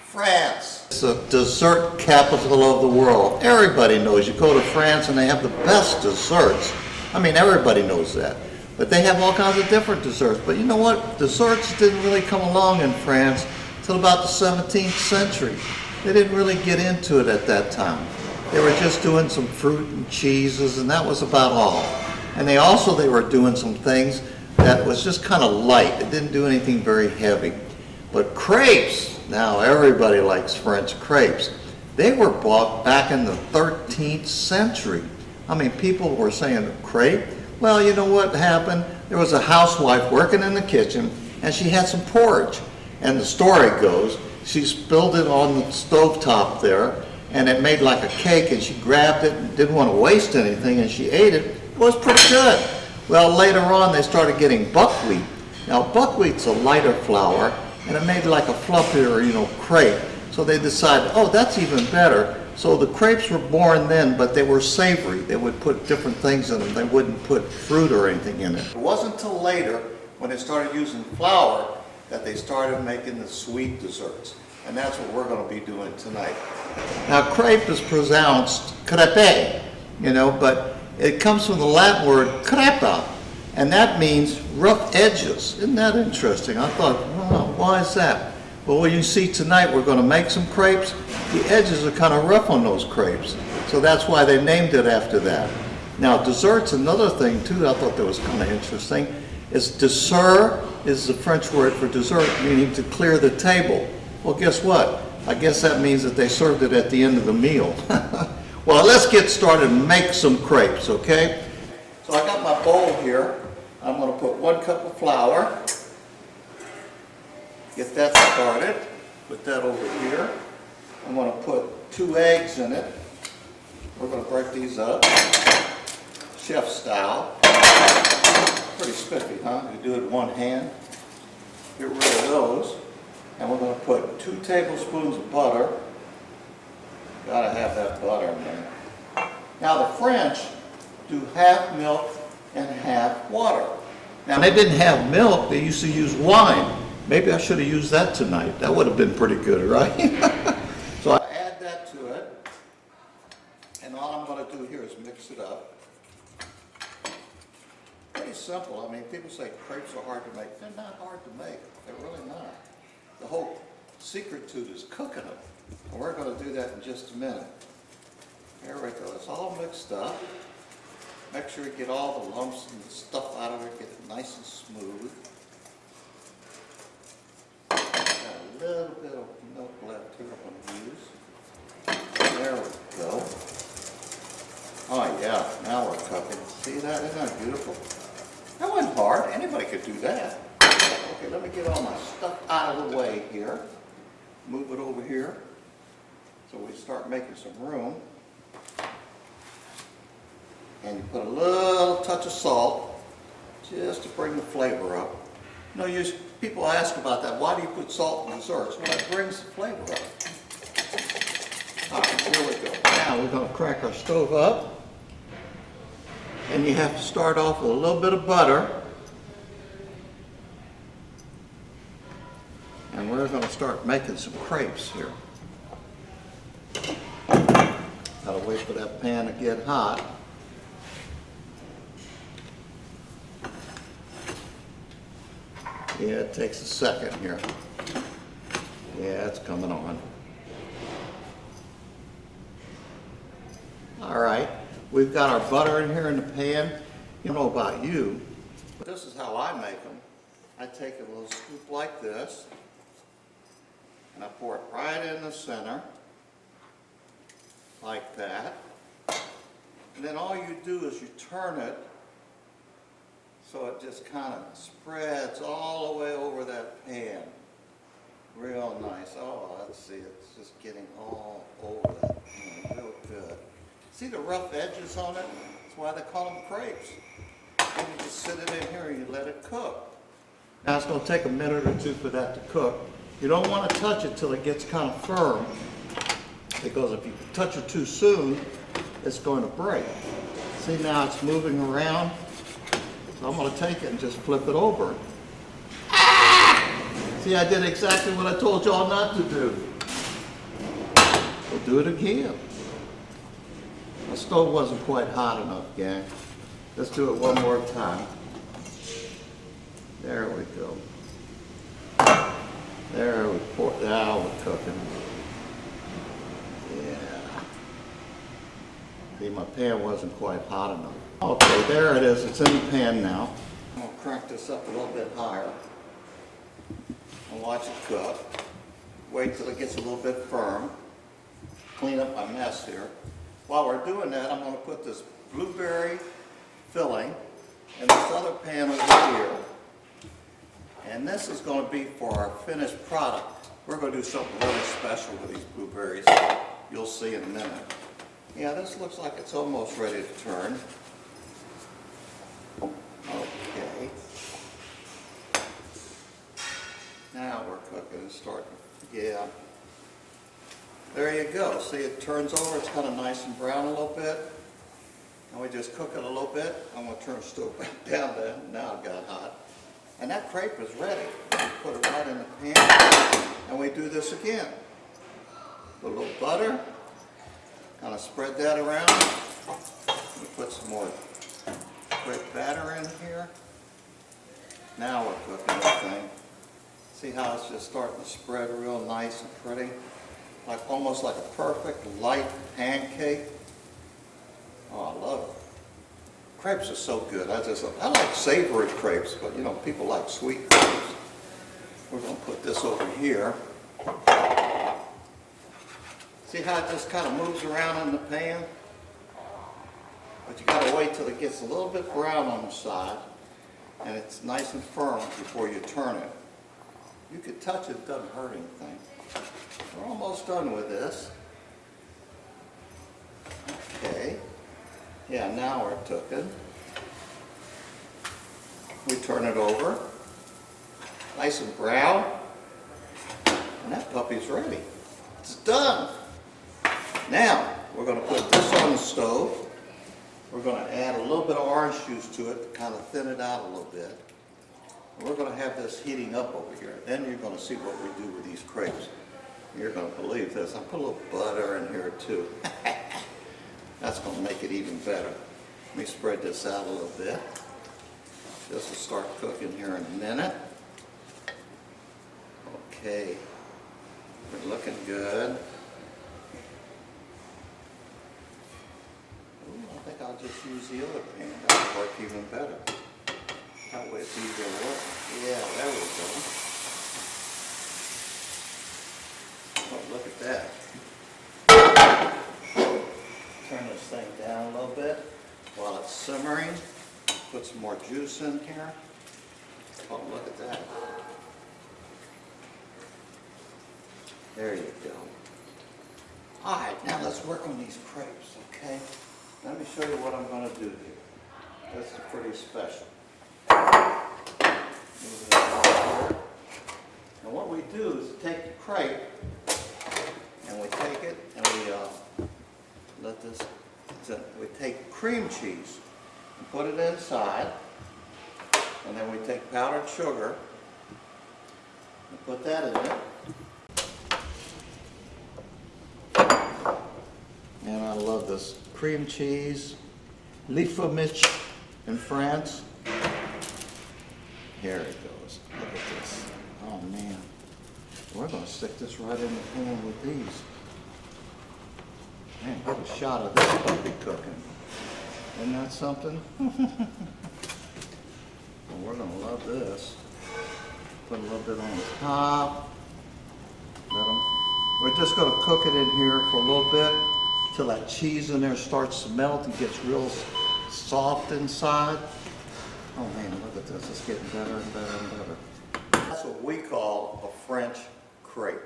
France. It's the dessert capital of the world. Everybody knows. You go to France and they have the best desserts. I mean, everybody knows that. But they have all kinds of different desserts. But you know what? Desserts didn't really come along in France until about the 17th century. They didn't really get into it at that time. They were just doing some fruit and cheeses, and that was about all. And they were doing some things that was just kind of light. It didn't do anything very heavy. But crepes, now everybody likes French crepes. They were bought back in the 13th century. I mean, people were saying, crepe? Well, you know what happened? There was a housewife working in the kitchen, and she had some porridge. And the story goes, she spilled it on the stovetop there, and it made like a cake, and she grabbed it and didn't want to waste anything, and she ate it. It was pretty good. Well, later on, they started getting buckwheat. Now, buckwheat's a lighter flour, and it made like a fluffier, crepe. So they decided, oh, that's even better. So the crepes were born then, but they were savory. They would put different things in them. They wouldn't put fruit or anything in it. It wasn't until later, when they started using flour, that they started making the sweet desserts. And that's what we're going to be doing tonight. Now, crepe is pronounced crepe, but it comes from the Latin word crepa, and that means rough edges. Isn't that interesting? I thought, wow, why is that? Well, what you see tonight, we're going to make some crepes. The edges are kind of rough on those crepes, so that's why they named it after that. Now, desserts, another thing too that I thought that was kind of interesting, is dessert is the French word for dessert, meaning to clear the table. Well, guess what? I guess that means that they served it at the end of the meal. Well, let's get started and make some crepes, okay? So I got my bowl here. I'm going to put 1 cup of flour. Get that started. Put that over here. I'm going to put 2 eggs in it. We're going to break these up, chef style. Pretty spiffy, huh? You do it in one hand. Get rid of those. And we're going to put 2 tablespoons of butter. Gotta have that butter, man. Now the French do half milk and half water. Now they didn't have milk, they used to use wine. Maybe I should have used that tonight. That would have been pretty good, right? So I add that to it. And all I'm going to do here is mix it up. Pretty simple. I mean, people say crepes are hard to make. They're not hard to make. They're really not. The whole secret to it is cooking them. And we're going to do that in just a minute. There we go. It's all mixed up. Make sure you get all the lumps and the stuff out of it. Get it nice and smooth. Got a little bit of milk left here I'm going to use. There we go. Oh yeah, now we're cooking. See that? Isn't that beautiful? That wasn't hard. Anybody could do that. Okay, let me get all my stuff out of the way here. Move it over here. So we start making some room. And you put a little touch of salt just to bring the flavor up. People ask about that. Why do you put salt in desserts? Well, it brings the flavor up. All right, here we go. Now we're going to crack our stove up. And you have to start off with a little bit of butter. And we're going to start making some crepes here. Gotta wait for that pan to get hot. Yeah, it takes a second here. Yeah, it's coming on. All right, we've got our butter in here in the pan. You know about you, but this is how I make them. I take a little scoop like this, and I pour it right in the center, like that. And then all you do is you turn it so it just kind of spreads all the way over that pan. Real nice. Oh, let's see, it's just getting all over that pan. Real good. See the rough edges on it? That's why they call them crepes. Then you just sit it in here and you let it cook. Now it's going to take a minute or two for that to cook. You don't want to touch it till it gets kind of firm, because if you touch it too soon, it's going to break. See, now it's moving around. So I'm going to take it and just flip it over. Ah! See, I did exactly what I told y'all not to do. do it again. The stove wasn't quite hot enough, gang. Let's do it one more time. There we go. There we pour. Now we're cooking. Yeah. See, my pan wasn't quite hot enough. Okay, there it is. It's in the pan now. I'm gonna crank this up a little bit higher and watch it cook. Wait till it gets a little bit firm. Clean up my mess here. While we're doing that, I'm gonna put this blueberry filling in this other pan over here. And this is going to be for our finished product. We're going to do something really special with these blueberries. You'll see in a minute. Yeah, this looks like it's almost ready to turn. Okay. Now we're cooking and starting. Yeah. There you go. See, it turns over. It's kind of nice and brown a little bit. And we just cook it a little bit. I'm going to turn the stove back down then. Now it got hot. And that crepe is ready. Put it right in the pan. And we do this again. Put a little butter. Kind of spread that around. We put some more crepe batter in here. Now we're cooking this thing. See how it's just starting to spread real nice and pretty? Like almost like a perfect light pancake. Oh, I love it. Crepes are so good. I like savory crepes, but you know, people like sweet crepes. We're going to put this over here. See how it just kind of moves around in the pan? But you got to wait till it gets a little bit brown on the side and it's nice and firm before you turn it. You could touch it, it doesn't hurt anything. We're almost done with this. Okay. Yeah, now we're cooking. We turn it over. Nice and brown. And that puppy's ready. It's done. Now, we're going to put this on the stove. We're going to add a little bit of orange juice to it to kind of thin it out a little bit. And we're going to have this heating up over here. Then you're going to see what we do with these crepes. You're going to believe this. I put a little butter in here too. That's going to make it even better. Let me spread this out a little bit. This will start cooking here in a minute. Okay. We're looking good. Ooh, I think I'll just use the other pan. That'll work even better. That way it's easier to work. Yeah, there we go. Oh, look at that. Turn this thing down a little bit while it's simmering. Put some more juice in here. Oh, look at that. There you go. All right, now let's work on these crepes, okay? Let me show you what I'm going to do here. This is pretty special. Move it over here. And what we do is take the crepe and we take it and we we take cream cheese and put it inside, and then we take powdered sugar and put that in it. And I love this cream cheese, Liefemich in France. Here it goes. Look at this. Oh man. We're going to stick this right in the pan with these. Man, get a shot of this puppy cooking. Isn't that something? Well, we're going to love this. Put a little bit on the top. We're just going to cook it in here for a little bit till that cheese in there starts to melt and gets real soft inside. Oh man, look at this. It's getting better and better and better. That's what we call a French crepe.